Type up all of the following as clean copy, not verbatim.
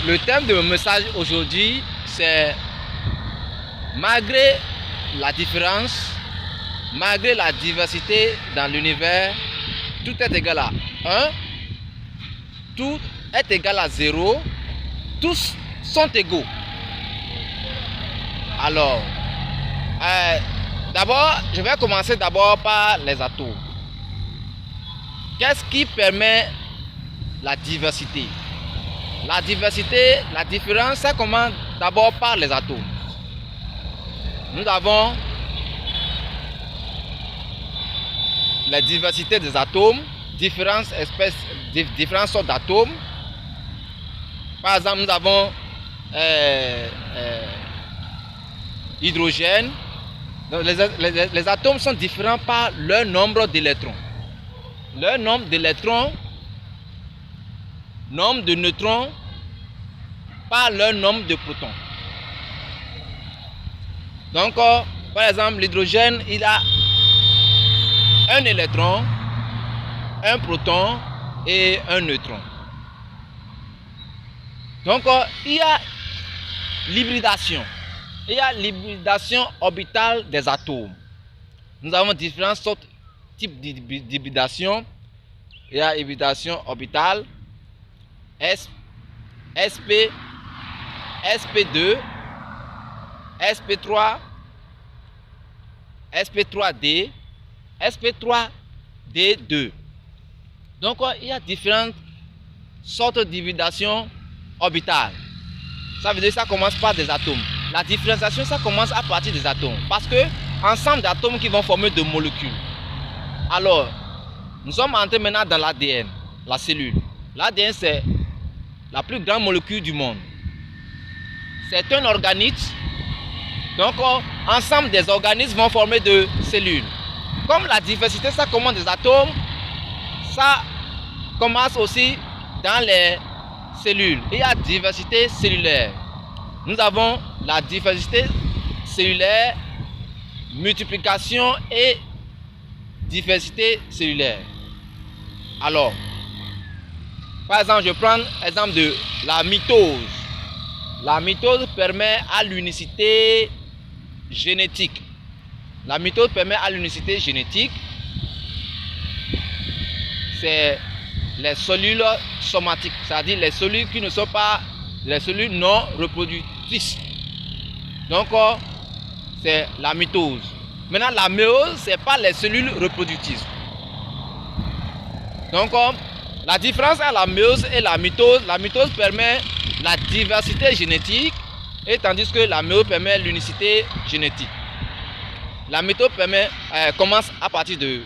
Le thème de mon message aujourd'hui, c'est malgré la différence, malgré la diversité dans l'univers, tout est égal à 1, tout est égal à 0, tous sont égaux. Alors, d'abord, je vais commencer par les atomes. Qu'est-ce qui permet la diversité? La diversité, la différence, ça commence d'abord par les atomes. Nous avons la diversité des atomes, différentes espèces, différentes sortes d'atomes. Par exemple, nous avons hydrogène. Donc, les atomes sont différents par leur nombre d'électrons. Leur nombre d'électrons, nombre de neutrons, par leur nombre de protons. Donc, par exemple, l'hydrogène, il a un électron, un proton et un neutron. Donc, il y a l'hybridation. Il y a l'hybridation orbitale des atomes. Nous avons différents types d'hybridation. Il y a l'hybridation orbitale, SP, SP2, SP3, SP3D, SP3D2. Donc, il y a différentes sortes d'hybridation orbitale. Ça veut dire que ça commence par des atomes. La différenciation, ça commence à partir des atomes. Parce que ensemble d'atomes qui vont former de molécules. Alors, nous sommes entrés maintenant dans l'ADN, la cellule. L'ADN, c'est la plus grande molécule du monde. C'est un organisme. Donc, ensemble des organismes vont former de cellules. Comme la diversité, ça commence des atomes, ça commence aussi dans les cellules. Il y a diversité cellulaire. Nous avons la diversité cellulaire, multiplication et diversité cellulaire. Alors, par exemple, je prends l'exemple de la mitose. La mitose permet à l'unicité génétique. La mitose permet à l'unicité génétique. C'est les cellules somatiques, c'est-à-dire les cellules qui ne sont pas les cellules non reproductrices. Donc, c'est la mitose. Maintenant, la méose, ce n'est pas les cellules reproductrices. Donc, la différence entre la méose et la mitose permet la diversité génétique, et tandis que la méose permet l'unicité génétique. La mitose commence à partir de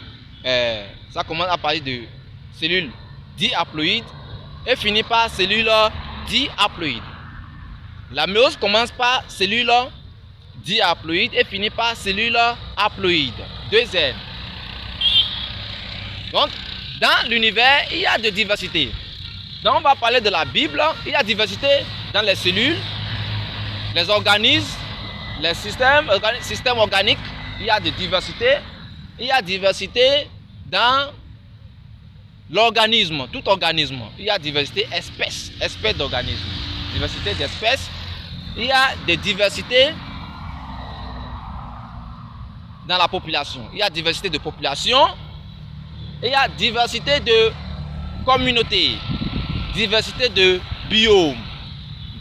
cellules dihaploïdes et finit par cellules dihaploïdes. La méose commence par cellules dihaploïdes et finit par cellules haploïdes. 2N. Donc, dans l'univers, il y a de diversité. Donc, on va parler de la Bible. Il y a diversité dans les cellules, les organismes, les systèmes organiques. Il y a de diversité. Il y a diversité dans l'organisme, tout organisme. Il y a diversité espèces d'organismes. Diversité d'espèces. Il y a des diversités dans la population. Il y a diversité de population. Il y a diversité de communautés. Diversité de biomes.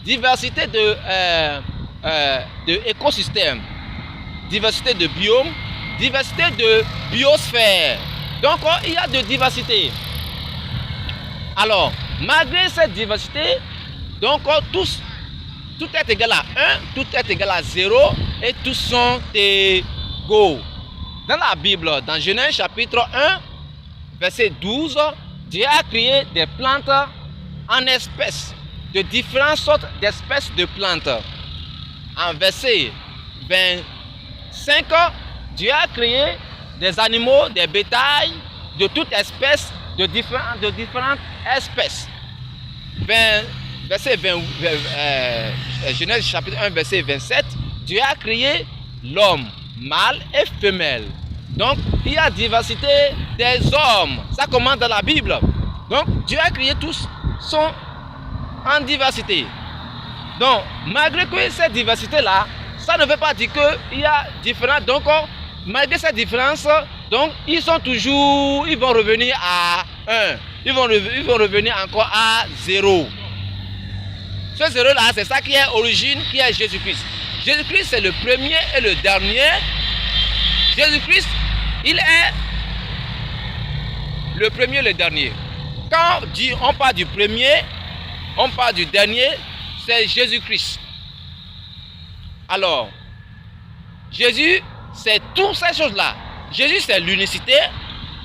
Diversité de écosystèmes. Diversité de biomes. Diversité de biosphère. Donc, il y a de diversité. Alors, malgré cette diversité, donc tout est égal à 1, tout est égal à 0 et tous sont égaux. Dans la Bible, dans Genèse chapitre 1, verset 12, Dieu a créé des plantes en espèces, de différentes sortes d'espèces de plantes. En verset 25, Dieu a créé des animaux, des bétails, de toutes espèces, de différentes espèces. Genèse chapitre 1, verset 27, Dieu a créé l'homme, mâle et femelle. Donc, il y a diversité des hommes. Ça commence dans la Bible. Donc, Dieu a créé tous sont en diversité. Donc, malgré que cette diversité-là, ça ne veut pas dire qu'il y a différents. Donc, malgré cette différence, donc, ils vont revenir à 1. Ils vont revenir encore à 0. Ce 0-là, c'est ça qui est origine, qui est Jésus-Christ. Jésus-Christ, c'est le premier et le dernier. Jésus-Christ, il est le premier et le dernier. Quand on parle du premier, on parle du dernier, c'est Jésus-Christ. Alors, Jésus, c'est toutes ces choses-là. Jésus, c'est l'unicité.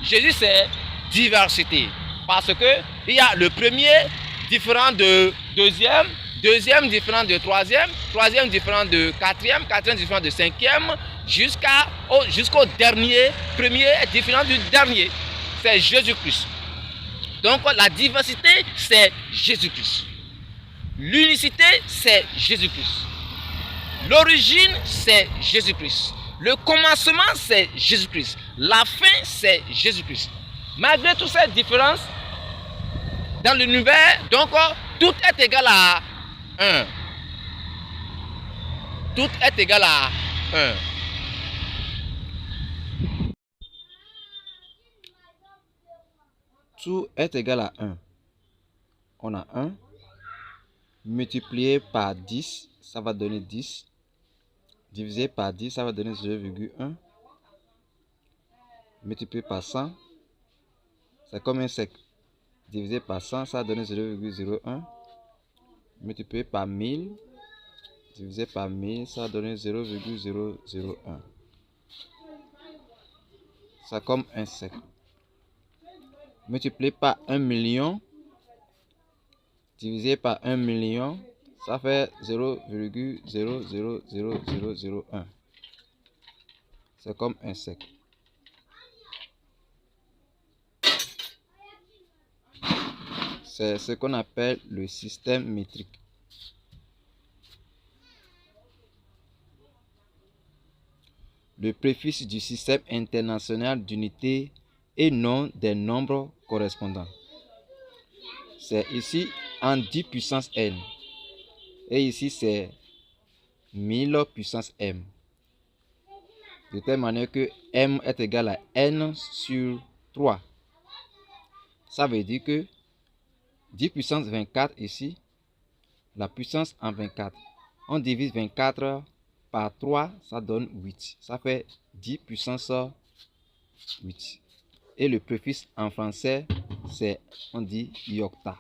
Jésus, c'est diversité. Parce que il y a le premier différent de deuxième, deuxième différent de troisième, troisième différent de quatrième, quatrième différent de cinquième, jusqu'au dernier, premier est différent du dernier. C'est Jésus-Christ. Donc la diversité, c'est Jésus-Christ. L'unicité, c'est Jésus-Christ. L'origine, c'est Jésus-Christ. Le commencement, c'est Jésus-Christ. La fin, c'est Jésus-Christ. Malgré toutes ces différences, dans l'univers, donc tout est égal à 1. Tout est égal à 1. Tout est égal à 1. On a 1 multiplié par 10, ça va donner 10. Divisé par 10, ça va donner 0,1. Multiplié par 100, c'est comme un cercle. Divisé par 100, ça va donner 0,01. Multiplié par 1000, divisé par 1000, ça va donner 0,001. C'est comme un cercle. Multiplié par 1 million, divisé par 1 million, ça fait 0,00001. C'est comme un cercle. C'est ce qu'on appelle le système métrique. Le préfixe du système international d'unité et non des nombres correspondants. C'est ici en 10 puissance n. Et ici c'est 1000 puissance m. De telle manière que m est égal à n sur 3. Ça veut dire que 10 puissance 24 ici, la puissance en 24. On divise 24 par 3, ça donne 8. Ça fait 10 puissance 8. Et le préfixe en français, c'est, on dit iocta.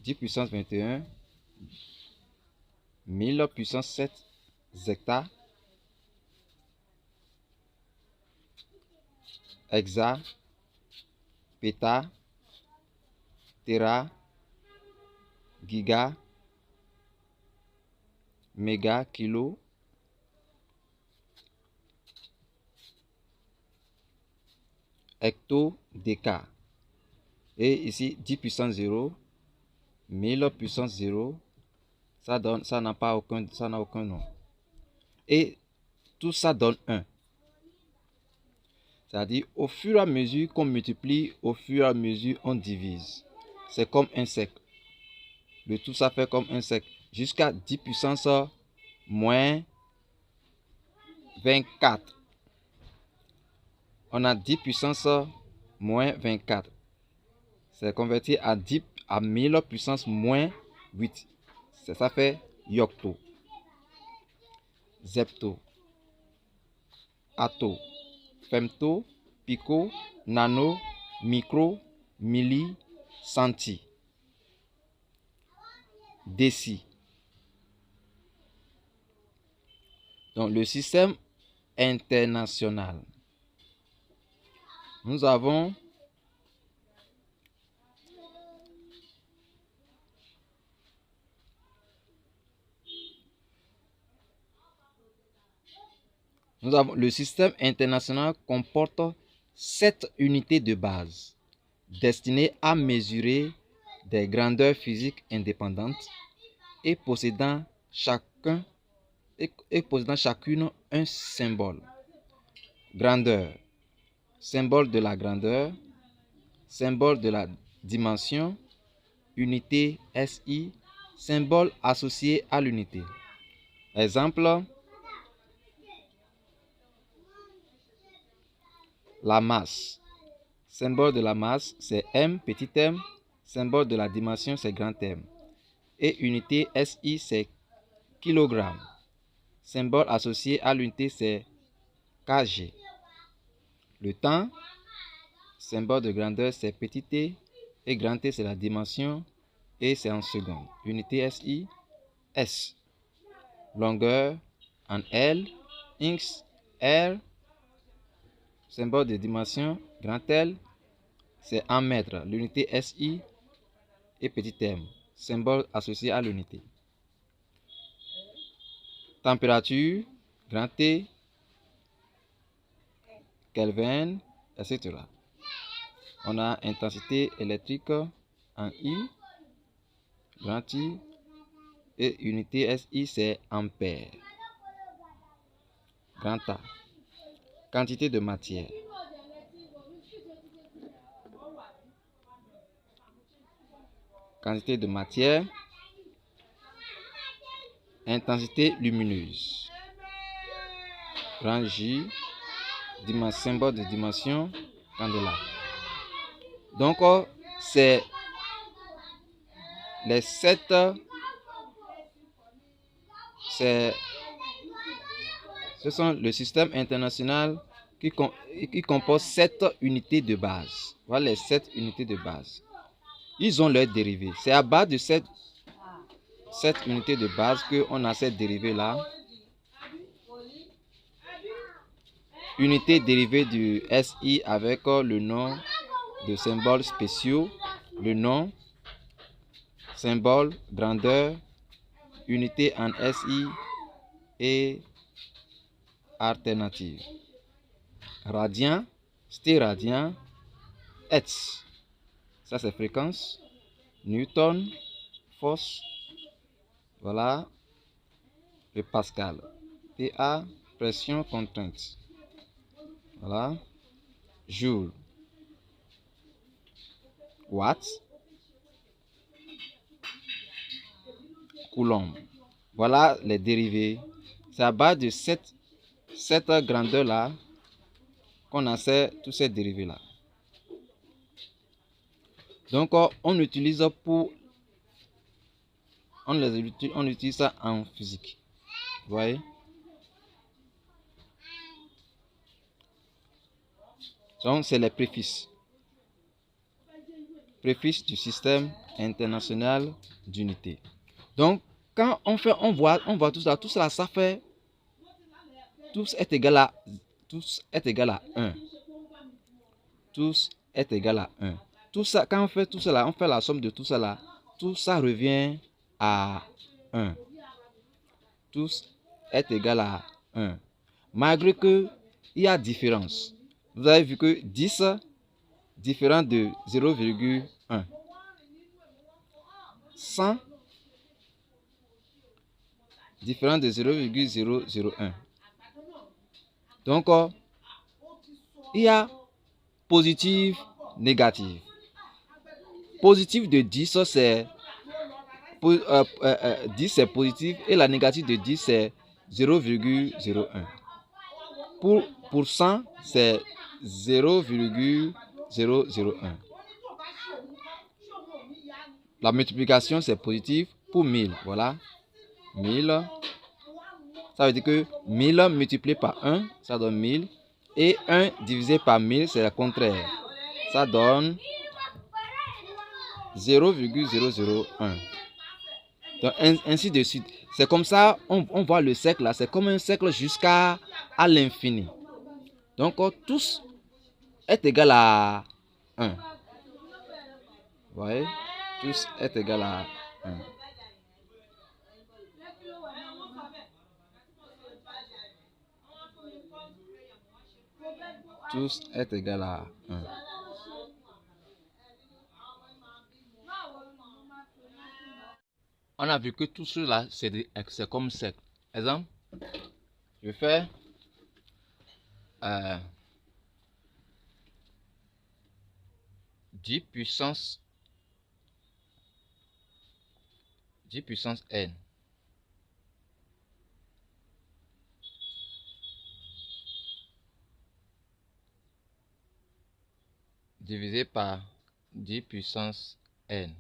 10 puissance 21, 1000 puissance 7 zecta, hexa, péta, téra, giga, méga, kilo, hecto, déca. Et ici 10 puissance 0, 1000 puissance 0, ça n'a aucun nom. Et tout ça donne 1. C'est-à-dire, au fur et à mesure qu'on multiplie, au fur et à mesure on divise. C'est comme un cercle. Le tout, ça fait comme un cercle. Jusqu'à 10 puissance moins 24. On a 10 puissance moins 24. C'est converti à 1000 puissance moins 8. Ça fait yocto, zepto, atto, femto, pico, nano, micro, milli, centi, déci. Donc le système international. Nous avons le système international comporte 7 unités de base destinées à mesurer des grandeurs physiques indépendantes et possédant chacune un symbole. Grandeur, symbole de la grandeur, symbole de la dimension, unité SI, symbole associé à l'unité. Exemple, la masse. Symbole de la masse, c'est M, petit m. Symbole de la dimension, c'est grand M. Et unité SI, c'est kilogramme. Symbole associé à l'unité, c'est kg. Le temps, symbole de grandeur, c'est petit t. Et grand T, c'est la dimension. Et c'est en secondes. Unité SI, S. Longueur, en L. Inch, R. Symbole de dimension, grand L, c'est en mètres. L'unité SI et petit m. Symbole associé à l'unité. Température, grand T, Kelvin, etc. On a intensité électrique en I, grand I, et unité SI, c'est ampère. Grand A. Quantité de matière. Quantité de matière. Intensité lumineuse. Grand J. Symbole de dimension, candela. Donc, c'est les 7. Ce sont le système international qui compose 7 unités de base. Voilà les 7 unités de base. Ils ont leurs dérivés. C'est à base de cette unité de base qu'on a cette dérivée là. Unité dérivée du SI avec le nom de symboles spéciaux, le nom, symbole, grandeur, unité en SI et alternative. Radian, stéradian, Hertz, ça c'est fréquence, Newton, force, voilà, le Pascal, PA, pression, contrainte, voilà, joule, watt, coulomb. Voilà les dérivés. C'est à base de cette grandeur là qu'on a tous ces dérivés là. Donc on utilise ça en physique. Vous voyez? Donc c'est les préfices. Préfixe du système international d'unité. Donc quand on voit tout ça, ça fait tous est égal à 1. Tous est égal à 1. Tout ça, quand on fait tout cela, on fait la somme de tout cela, tout ça revient à 1. Tous est égal à 1. Malgré que il y a différence. Vous avez vu que 10 différent de 0,1. 100 différent de 0,001. Donc, il y a positif, négatif. Positif de 10, c'est 10 c'est positif et la négative de 10 c'est 0,01. Pour 100, c'est 0,001. La multiplication, c'est positif pour 1000. Voilà. 1000. Ça veut dire que 1000 multiplié par 1, ça donne 1000. Et 1 divisé par 1000, c'est le contraire. Ça donne 0,001. Donc, ainsi de suite. C'est comme ça, on voit le cercle là. C'est comme un cercle jusqu'à l'infini. Donc, tous est égal à 1. Vous voyez? Tous est égal à 1. Tous est égal à 1. On a vu que tout cela, c'est comme cercle. Exemple, je vais faire 10 puissance 10 puissance n divisé par 10 puissance n.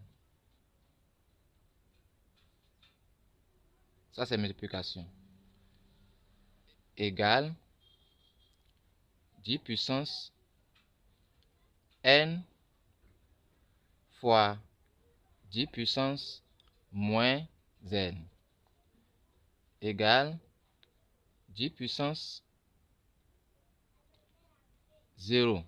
Ça, c'est multiplication. Égale 10 puissance n fois 10 puissance moins n égale 10 puissance 0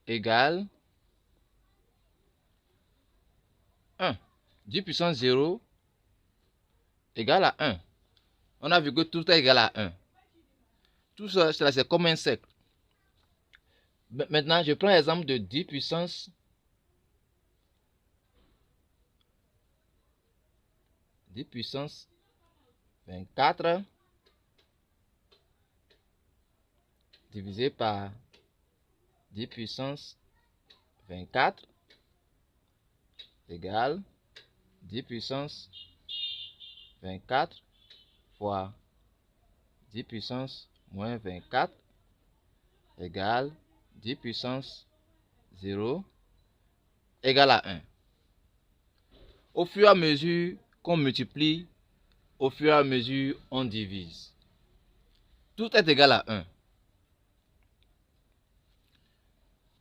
égale 1. 10 puissance 0 égale à 1. On a vu que tout est égal à 1. Tout ça, c'est comme un cercle. Maintenant, je prends l'exemple de 10 puissance 24 divisé par 10 puissance 24 égale 10 puissance 24 fois 10 puissance moins 24 égale 10 puissance 0 égale à 1. Au fur et à mesure qu'on multiplie, au fur et à mesure on divise. Tout est égal à 1.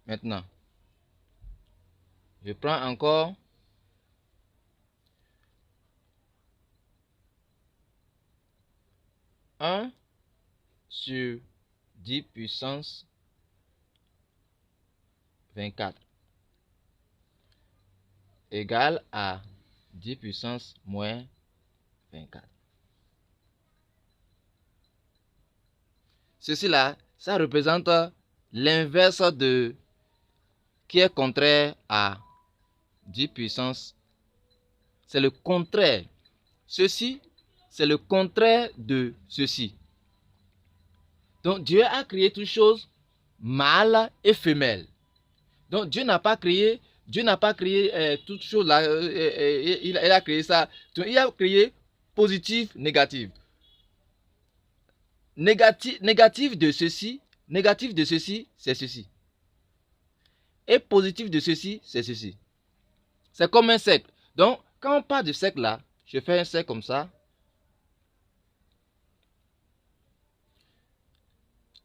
Maintenant, je prends encore un sur 10 puissance 24 égale à 10 puissance moins 24. Ceci là, ça représente l'inverse de qui est contraire à 10 puissance. C'est le contraire. Ceci, c'est le contraire de ceci. Donc Dieu a créé toutes choses mâles et femelles. Donc Dieu n'a pas créé toutes choses là. Il a créé ça. Donc, il a créé positif, négatif. Négatif de ceci, c'est ceci. Et positif de ceci, c'est ceci. C'est comme un cercle. Donc, quand on parle de cercle là, je fais un cercle comme ça.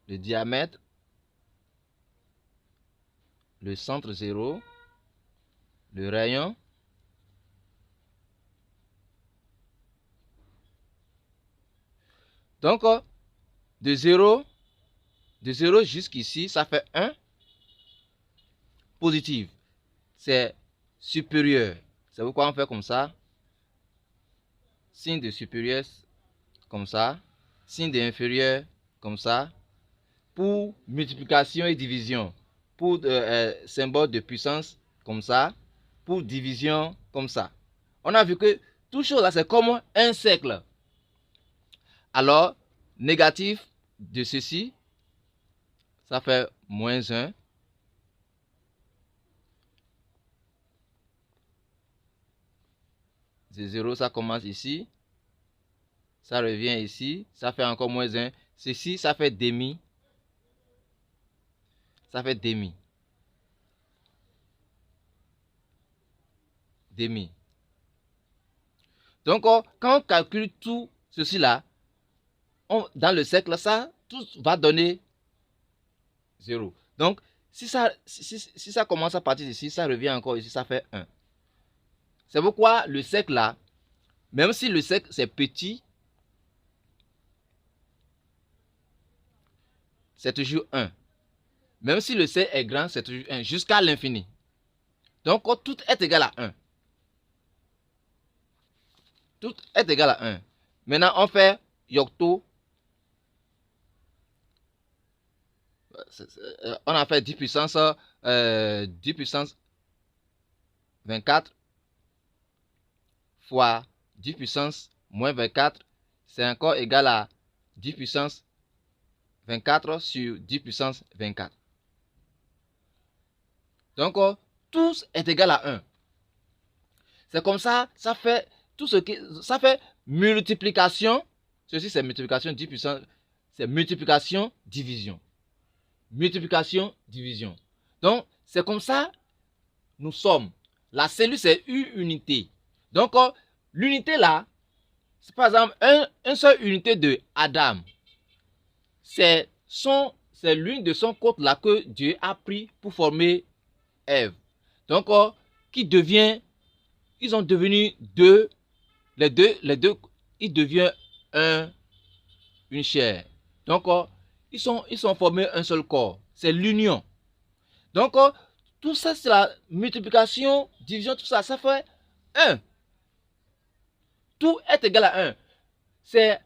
Le diamètre, le centre 0, le rayon, donc de 0 jusqu'ici, ça fait 1. Positif, c'est supérieur. C'est pourquoi on fait comme ça. Signe de supérieur, comme ça. Signe d'inférieur, comme ça. Pour multiplication et division. Pour symbole de puissance, comme ça. Pour division, comme ça. On a vu que tout chose là, c'est comme un cercle. Alors, négatif de ceci, ça fait moins 1. De 0, ça commence ici. Ça revient ici. Ça fait encore moins 1. Ceci, ça fait demi. Ça fait demi. Demi. Donc, quand on calcule tout ceci là, dans le cercle, ça, tout va donner 0. Donc, si ça commence à partir d'ici, ça revient encore ici, ça fait 1. C'est pourquoi le cercle là, même si le cercle c'est petit, c'est toujours 1. Même si le cercle est grand, c'est toujours 1, jusqu'à l'infini. Donc, tout est égal à 1. Tout est égal à 1. Maintenant, on fait Yocto. On a fait 10 puissance 24 fois 10 puissance moins 24, c'est encore égal à 10 puissance 24 sur 10 puissance 24. Donc, tous est égal à 1. C'est comme ça, ça fait tout ce qui... Ça fait multiplication. Ceci, c'est multiplication 10 puissance. C'est multiplication, division. Multiplication, division. Donc, c'est comme ça, nous sommes. La cellule, c'est une unité. Donc, l'unité là, c'est par exemple une seule unité de Adam. C'est l'une de son côté là que Dieu a pris pour former Ève. Donc, qui devient, ils ont devenu deux, les deux, ils deviennent une chair. Donc, ils sont formés un seul corps. C'est l'union. Donc, tout ça, c'est la multiplication, division, tout ça, ça fait 1. Tout est égal à 1. C'est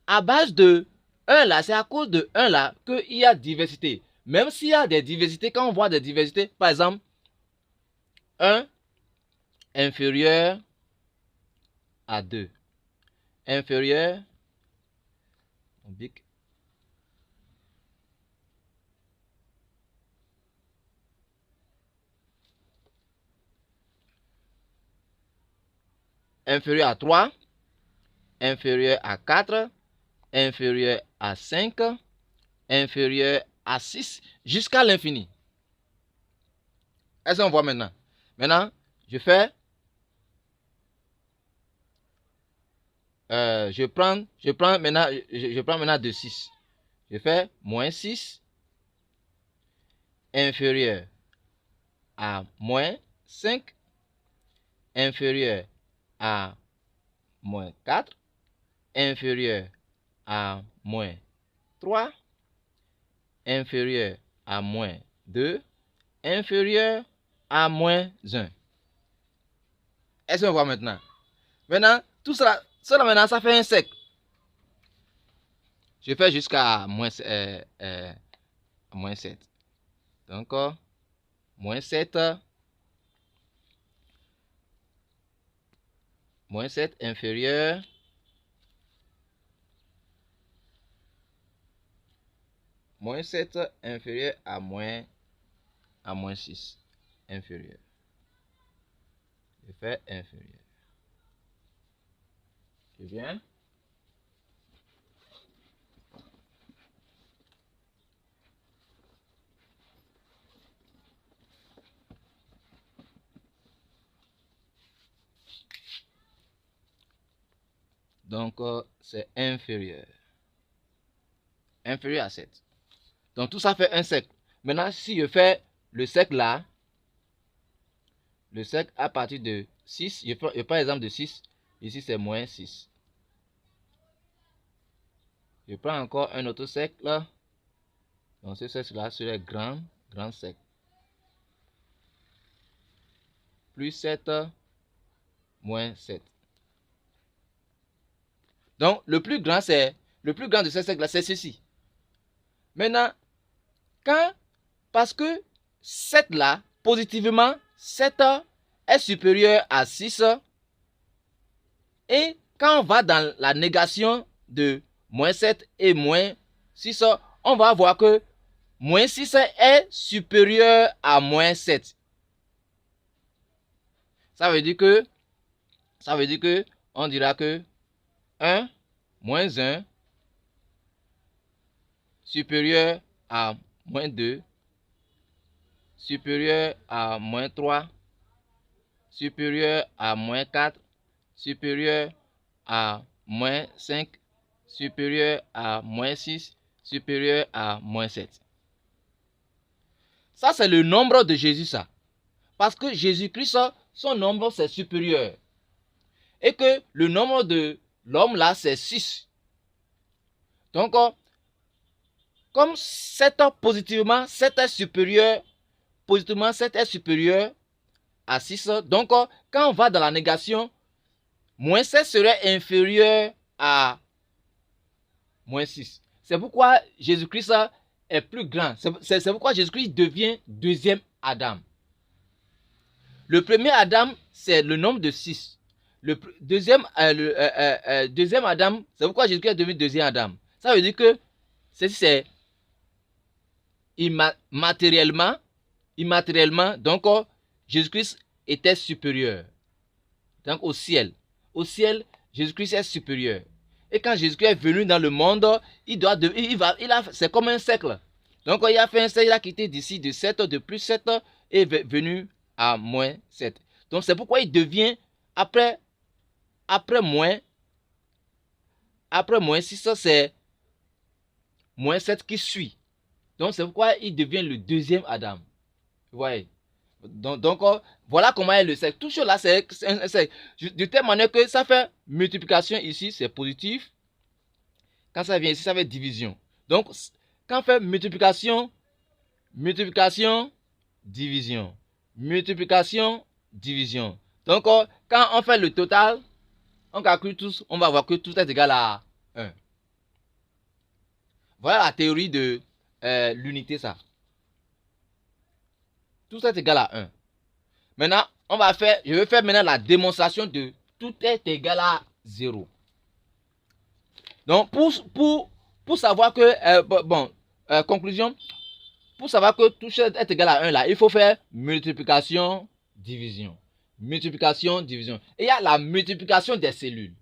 à base de 1 là, c'est à cause de 1 là qu'il y a diversité. Même s'il y a des diversités, quand on voit des diversités, par exemple, 1 inférieur à 2. Inférieur, on bique. Inférieur à 3, inférieur à 4, inférieur à 5, inférieur à 6, jusqu'à l'infini. Est-ce qu'on voit maintenant? Maintenant, je fais... je prends maintenant de 6. Je fais moins 6 inférieur à moins 5 inférieur à moins 4 inférieur à moins 3 inférieur à moins 2 inférieur à moins 1. Est-ce qu'on voit maintenant? Maintenant, tout cela maintenant, ça fait un cercle. Je fais jusqu'à moins 7. Donc, moins 7 inférieur moins 7 inférieur à moins 6 inférieur. Je fais inférieur. Je viens. Donc, c'est inférieur. Inférieur à 7. Donc, tout ça fait un cercle. Maintenant, si je fais le cercle là, le cercle à partir de 6, je prends l'exemple de 6. Ici, c'est moins 6. Je prends encore un autre cercle là. Donc, ce cercle là serait grand cercle. Plus 7, moins 7. Donc, le plus grand de ce cercle là, c'est ceci. Maintenant, parce que 7 là, positivement, 7 est supérieur à 6. Et quand on va dans la négation de moins 7 et moins 6, on va voir que moins 6 est supérieur à moins 7. Ça veut dire que on dira que 1 moins 1 supérieur à moins 2 supérieur à moins 3 supérieur à moins 4 supérieur à moins 5 supérieur à moins 6 supérieur à moins 7. Ça, c'est le nombre de Jésus, ça. Parce que Jésus-Christ, son nombre, c'est supérieur. Et que le nombre de l'homme, là, c'est 6. Donc, comme 7 positivement, 7 est supérieur, à 6. Donc, quand on va dans la négation, moins 7 serait inférieur à moins 6. C'est pourquoi Jésus-Christ est plus grand. C'est pourquoi Jésus-Christ devient deuxième Adam. Le premier Adam, c'est le nombre de 6. Le deuxième Adam, c'est pourquoi Jésus-Christ est devenu deuxième Adam. Ça veut dire que c'est matériellement, immatériellement, donc Jésus-Christ était supérieur. Donc au ciel. Au ciel, Jésus-Christ est supérieur. Et quand Jésus-Christ est venu dans le monde, c'est comme un cercle. Donc il a fait un cercle, il a quitté d'ici de 7 de plus 7 et est venu à moins 7. Donc c'est pourquoi il devient après moins 6, c'est moins 7 qui suit. Donc c'est pourquoi il devient le deuxième Adam. Vous voyez. Donc voilà comment est le cercle. Tout cela, c'est un cercle. De telle manière que ça fait multiplication ici, c'est positif. Quand ça vient ici, ça fait division. Donc, quand on fait multiplication, division. Multiplication, division. Donc, quand on fait le total, on calcule tous, on va voir que tout est égal à 1. Voilà la théorie de l'unité, ça. Tout est égal à 1. Maintenant, je vais faire maintenant la démonstration de tout est égal à 0. Donc, pour savoir que, conclusion, pour savoir que tout est égal à 1 là, il faut faire multiplication, division. Multiplication, division. Et il y a la multiplication des cellules.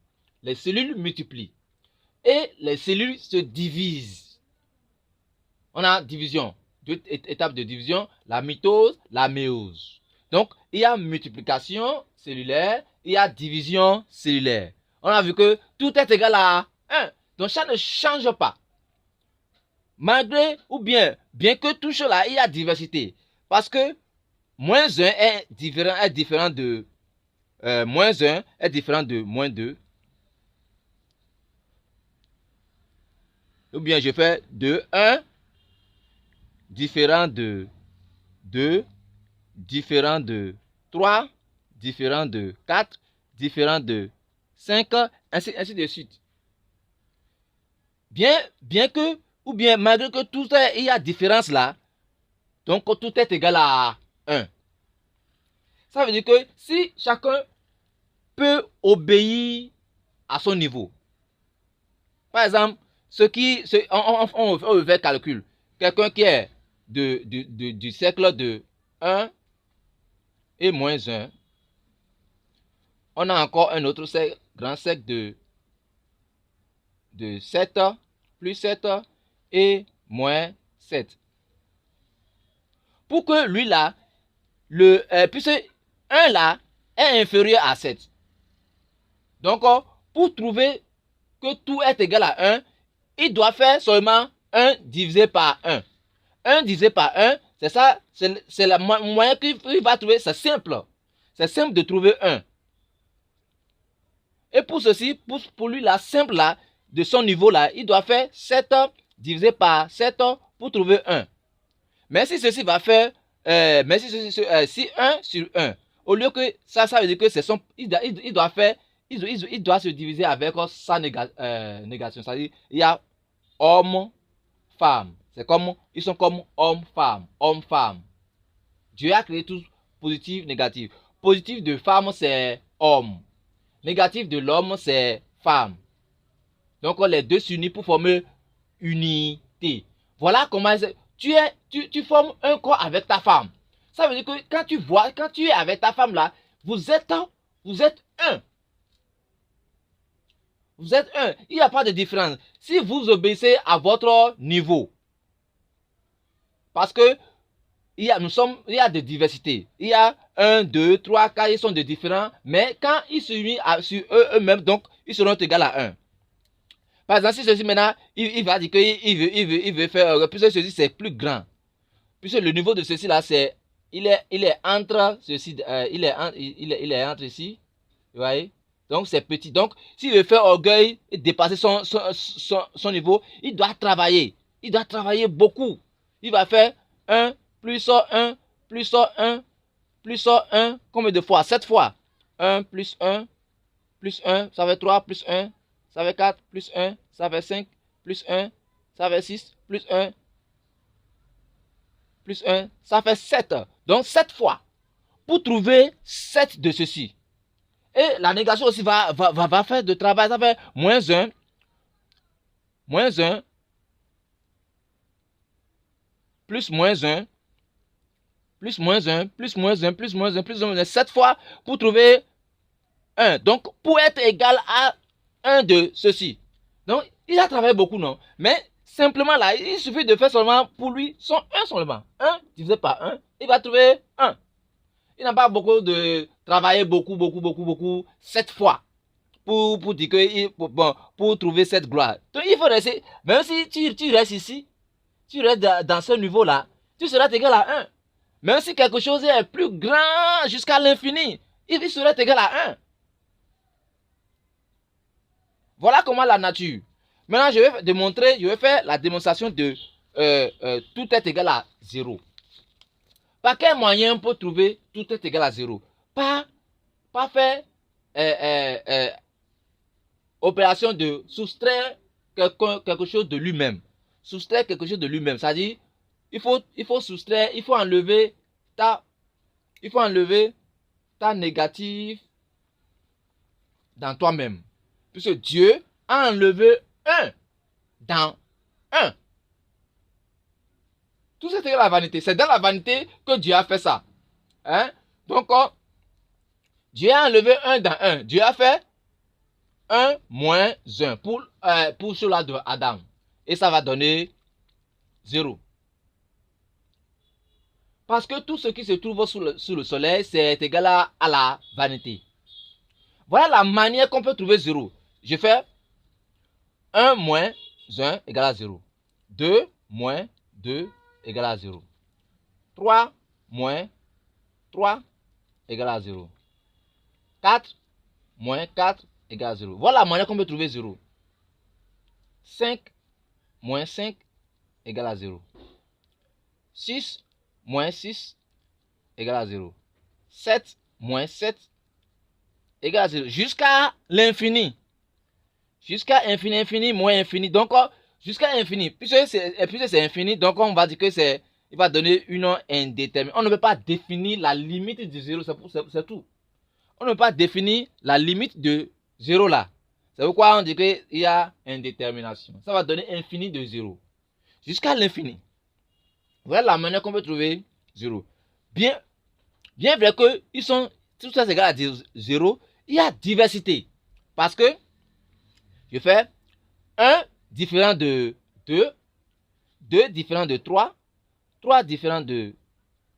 Les cellules multiplient. Et les cellules se divisent. On a division. 2 étapes de division, la mitose, la méose. Donc, il y a multiplication cellulaire, il y a division cellulaire. On a vu que tout est égal à 1. Donc, ça ne change pas. Malgré ou bien que tout cela, il y a diversité. Parce que moins 1 est différent de moins 1 est différent de moins 2. Ou bien je fais de 1 différent de 2, différent de 3, différent de 4, différent de 5, ainsi de suite. Bien que, ou bien malgré que tout ça, il y a différence là, donc tout est égal à 1. Ça veut dire que si chacun peut obéir à son niveau, par exemple, on veut faire calcul, quelqu'un qui est du cercle de 1 et moins 1, on a encore un autre cercle, grand cercle de 7 plus 7 et moins 7. Pour que lui là, puisque 1 là est inférieur à 7. Donc, pour trouver que tout est égal à 1, il doit faire seulement 1 divisé par 1. 1 divisé par 1, c'est ça, c'est le moyen qu'il va trouver, c'est simple. C'est simple de trouver 1. Et pour ceci, pour lui, la simple là, de son niveau là, il doit faire 7 divisé par 7 pour trouver 1. Mais si ceci va faire, si 1 sur 1, au lieu que ça veut dire que c'est son, il doit se diviser avec sa négation. C'est-à-dire, il y a homme, femme. C'est comme, ils sont comme homme, femme. Dieu a créé tous positif, négatif. Positif de femme, c'est homme. Négatif de l'homme, c'est femme. Donc, les deux s'unissent pour former unité. Voilà comment tu formes un corps avec ta femme. Ça veut dire que quand tu es avec ta femme là, vous êtes un. Vous êtes un. Il n'y a pas de différence. Si vous obéissez à votre niveau, parce que il y a des diversités. Il y a 1, 2, 3, 4, ils sont de différents, mais quand ils se unissent sur eux-mêmes, donc ils seront égaux à 1. Par exemple, si ceci maintenant, il va dire qu'il veut faire, puisque ceci c'est plus grand. Puisque le niveau de ceci là, c'est, il est entre ceci, il est entre ici, vous voyez. Donc c'est petit. Donc s'il veut faire orgueil et dépasser son niveau, il doit travailler. Il doit travailler beaucoup. Il va faire 1 plus 1 plus 1 plus 1, combien de fois? 7 fois. 1 plus 1 plus 1, ça fait 3 plus 1, ça fait 4 plus 1, ça fait 5 plus 1, ça fait 6 plus 1 plus 1, ça fait 7. Donc 7 fois. Pour trouver 7 de ceci. Et la négation aussi va faire de travail. Ça fait moins 1 plus moins 1 plus moins 1, plus moins 1, plus moins 1, plus moins 1, 7 fois pour trouver 1. Donc, pour être égal à 1 de ceci. Donc, il a travaillé beaucoup, non? Mais simplement là, il suffit de faire seulement pour lui son 1 seulement. 1 divisé par 1, il va trouver 1. Il n'a pas beaucoup de travailler beaucoup, 7 fois pour dire que, bon, pour trouver cette gloire. Donc, il faut rester, même si tu restes ici, tu restes dans ce niveau-là, tu seras égal à 1. Même si quelque chose est plus grand jusqu'à l'infini, il serait égal à 1. Voilà comment la nature. Maintenant, je vais faire la démonstration de tout est égal à 0. Par quel moyen pour trouver tout est égal à 0? Pas faire opération de soustraire quelque chose de lui-même. Soustraire quelque chose de lui-même. C'est-à-dire, il faut soustraire, il faut enlever ta négative dans toi-même. Puisque Dieu a enlevé 1 dans 1. Tout ça, c'est la vanité. C'est dans la vanité que Dieu a fait ça. Hein? Donc, Dieu a enlevé 1 dans 1. Dieu a fait 1 moins 1 pour cela de Adam. Et ça va donner 0. Parce que tout ce qui se trouve sous le soleil, c'est égal à la vanité. Voilà la manière qu'on peut trouver 0. Je fais 1 moins 1 égale à 0. 2 moins 2 égale à 0. 3 moins 3 égale à 0. 4 moins 4 égale à 0. Voilà la manière qu'on peut trouver 0. 5 moins 5 égale à 0. 6 moins 6 égale à 0. 7 moins 7 égale à 0. Jusqu'à l'infini. Jusqu'à infini, moins infini. Donc, jusqu'à infini. Puisque c'est infini, donc on va dire que il va donner une nom indéterminée. On ne peut pas définir la limite de 0, c'est tout. On ne peut pas définir la limite de 0 là. C'est pourquoi on dit qu'il y a indétermination. Ça va donner infini de 0. Jusqu'à l'infini. Voilà la manière qu'on peut trouver 0. Bien vrai que ils sont tout ça c'est égal à 0, il y a diversité. Parce que je fais 1 différent de 2, 2 différent de 3, 3 différent de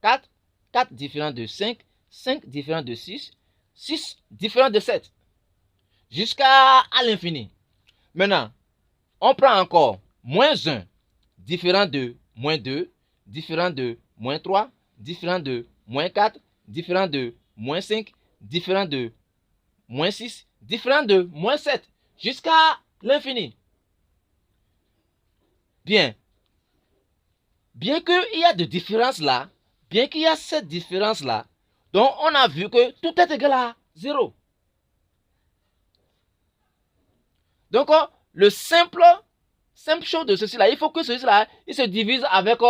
4, 4 différent de 5, 5 différent de 6, 6 différent de 7. Jusqu'à l'infini. Maintenant, on prend encore moins 1 différent de moins 2, différent de moins 3, différent de moins 4, différent de moins 5, différent de moins 6, différent de moins 7, jusqu'à l'infini. Bien qu'il y a de différences là, bien qu'il y a cette différence là, donc on a vu que tout est égal à 0. Donc, le simple chose de ceci là, il faut que ceci là, il se divise avec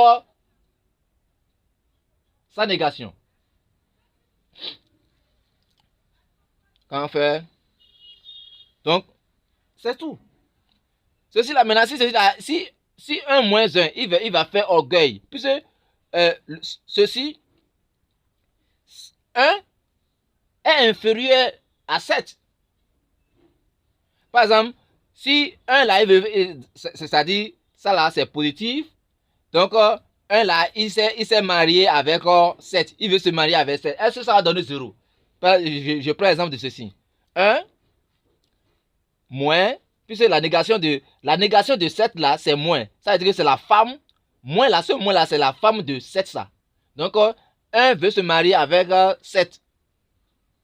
sa négation. Quand on fait, donc, c'est tout. Ceci là, maintenant, si 1 moins 1, il va faire orgueil. Puisque ceci, 1 est inférieur à 7. Par exemple, si 1 là, c'est-à-dire, ça là, c'est positif. Donc, 1 là, il s'est marié avec 7. Il veut se marier avec 7. Est-ce que ça va donner 0? Je prends l'exemple de ceci. 1 moins, puisque la négation de 7 là, c'est moins. Ça veut dire que c'est la femme. Moins là, ce moins là, c'est la femme de 7 ça. Donc, 1 veut se marier avec 7.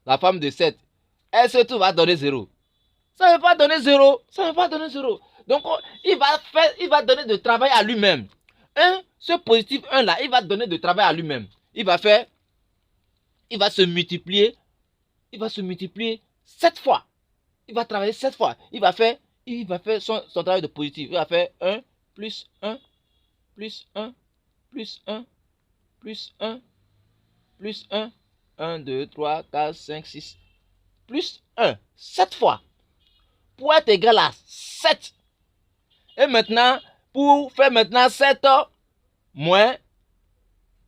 La femme de 7. Est-ce que tout va donner 0? Ça ne veut pas donner 0. Ça ne veut pas donner 0. Donc, il va donner de travail à lui-même. Ce positif 1 là, il va donner de travail à lui-même. Il va se multiplier. Il va se multiplier 7 fois. Il va travailler 7 fois. Il va faire son travail de positif. Il va faire 1 plus 1 plus 1 plus 1 plus 1 plus 1. 1, 2, 3, 4, 5, 6. Plus 1. 7 fois. Pour être égal à 7. Et maintenant, pour faire maintenant 7 moins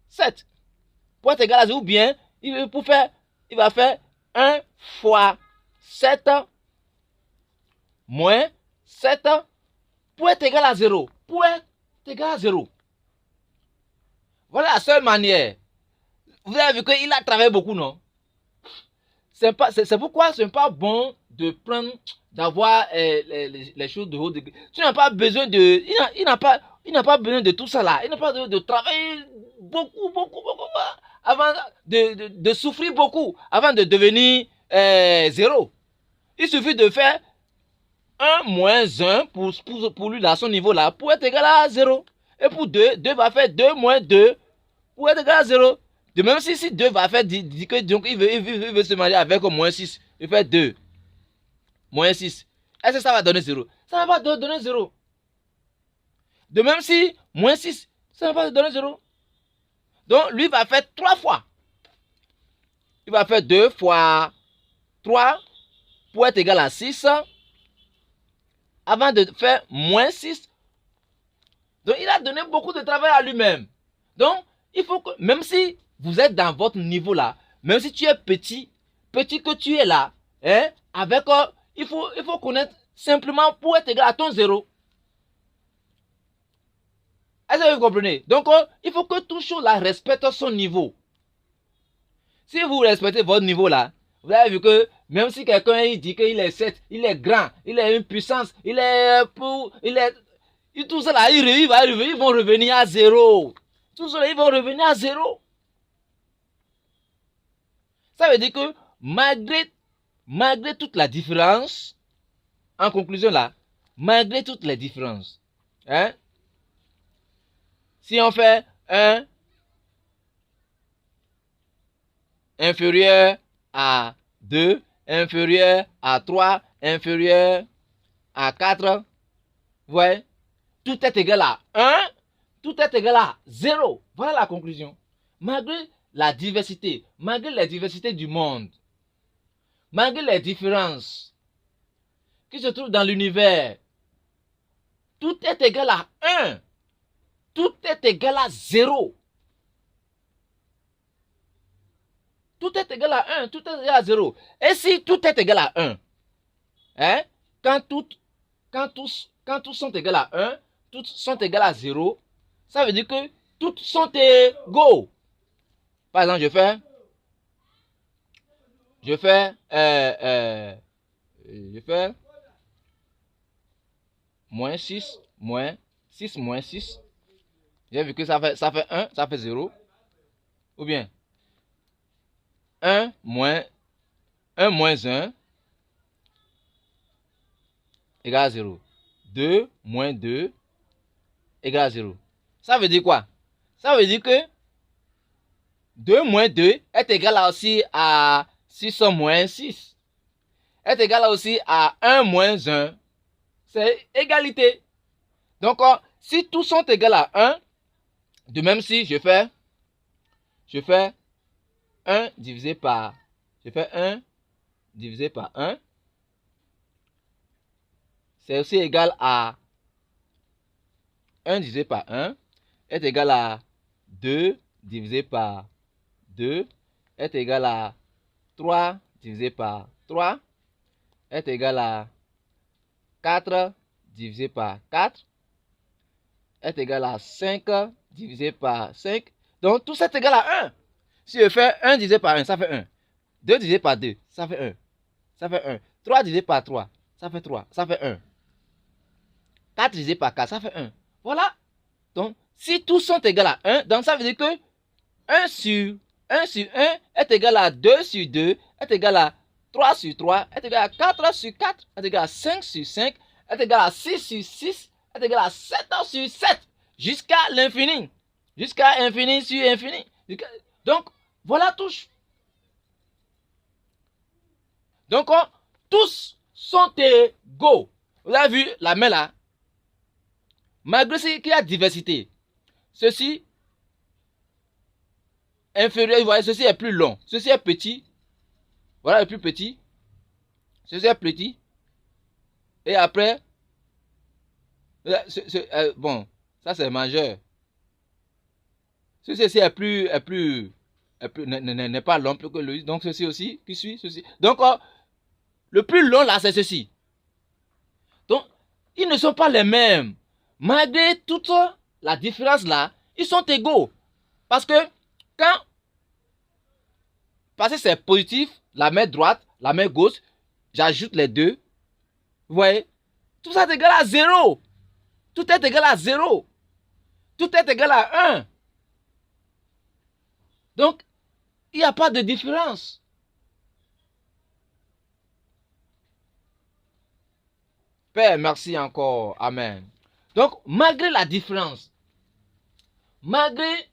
7. pour être égal à 0, ou bien il va faire 1 fois 7 moins 7 pour être égal à 0. Pour être égal à 0. Voilà la seule manière. Vous avez vu qu'il a travaillé beaucoup, non? C'est pourquoi ce n'est pas bon de prendre, d'avoir les choses de haut degré. Tu n'as pas besoin de... Il n'a pas besoin de tout ça là. Il n'a pas besoin de travailler beaucoup, avant de souffrir beaucoup, avant de devenir 0. Il suffit de faire 1 moins 1 pour lui, à son niveau là, pour être égal à 0. Et pour 2, 2 va faire 2 moins 2 pour être égal à 0. De même si 2 va faire, donc il veut se marier avec moins 6. Il fait 2 moins 6. Est-ce que ça va donner 0? Ça ne va pas donner 0. De même si moins 6, ça ne va pas donner 0. Donc lui va faire 3 fois. Il va faire 2 fois 3 pour être égal à 6. Avant de faire moins 6. Donc il a donné beaucoup de travail à lui-même. Donc il faut que, même si vous êtes dans votre niveau là, même si tu es petit que tu es là, hein, avec, il faut connaître simplement pour être égal à ton 0. Est-ce que vous comprenez? Donc, il faut que tout chose là respecte son niveau. Si vous respectez votre niveau là, vous avez vu que même si quelqu'un dit qu'il est 7, il est grand, il a une puissance, tout ça là, ils vont revenir à 0. Tout ça là, ils vont revenir à 0. Ça veut dire que malgré toute la différence, en conclusion là, malgré toutes les différences, hein, si on fait 1 inférieur à 2, inférieur à 3, inférieur à 4, vous voyez, tout est égal à 1, tout est égal à 0. Voilà la conclusion. Malgré la diversité, malgré les diversités du monde, malgré les différences qui se trouvent dans l'univers, tout est égal à 1. Tout est égal à 0. Tout est égal à 1, tout est égal à 0. Et si tout est égal à 1, hein, quand tous sont égaux à 1, tous sont égaux à 0, ça veut dire que tous sont égaux. Par exemple, je fais moins 6, moins 6, moins 6. J'ai vu que ça fait 1, ça fait 0. Ou bien 1 moins 1 égale à 0. 2 moins 2 égale à 0. Ça veut dire quoi? Ça veut dire que 2 moins 2 est égal aussi à 6 moins 6. Est égal aussi à 1 moins 1. C'est égalité. Donc, si tous sont égaux à 1, de même si je fais 1 divisé par 1, c'est aussi égal à 1 divisé par 1 est égal à 2 divisé par 2 est égal à 3 divisé par 3 est égal à 4 divisé par 4 est égal à 5 divisé par 5. Donc tout ça est égal à 1. Si je fais 1 divisé par 1, ça fait 1. 2 divisé par 2, ça fait 1. Ça fait 1. 3 divisé par 3, ça fait 3. Ça fait 1. 4 divisé par 4, ça fait 1. Voilà. Donc, si tous sont égaux à 1, donc ça veut dire que 1 sur 1 est égal à 2 sur 2, est égal à 3 sur 3, est égal à 4 sur 4, est égal à 5 sur 5, est égal à 6 sur 6, est égal à 7 sur 7, jusqu'à l'infini. Jusqu'à infini sur infini. Donc, voilà tous. Donc, tous sont égaux. Vous avez vu la main là? Malgré qu'il y a diversité, ceci inférieur, vous voyez, ceci est plus long, ceci est petit, voilà le plus petit, ceci est petit, et après, bon, ça c'est majeur, ceci est plus n'est pas long plus que lui. Donc ceci aussi, qui suit ceci. Donc le plus long là, c'est ceci. Donc, ils ne sont pas les mêmes. Malgré toute la différence là, ils sont égaux. Parce que parce que c'est positif, la main droite, la main gauche, j'ajoute les deux. Vous voyez? Tout ça est égal à 0. Tout est égal à 0. Tout est égal à 1. Donc, il n'y a pas de différence. Père, merci encore. Amen. Donc, malgré la différence, malgré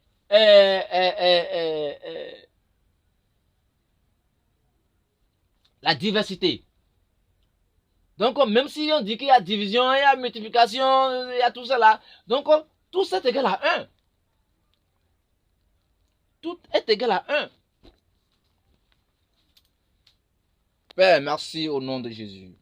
la diversité, donc même si on dit qu'il y a division, il y a multiplication, il y a tout ça là, donc tout ça est égal à 1. Tout est égal à 1. Père, merci au nom de Jésus.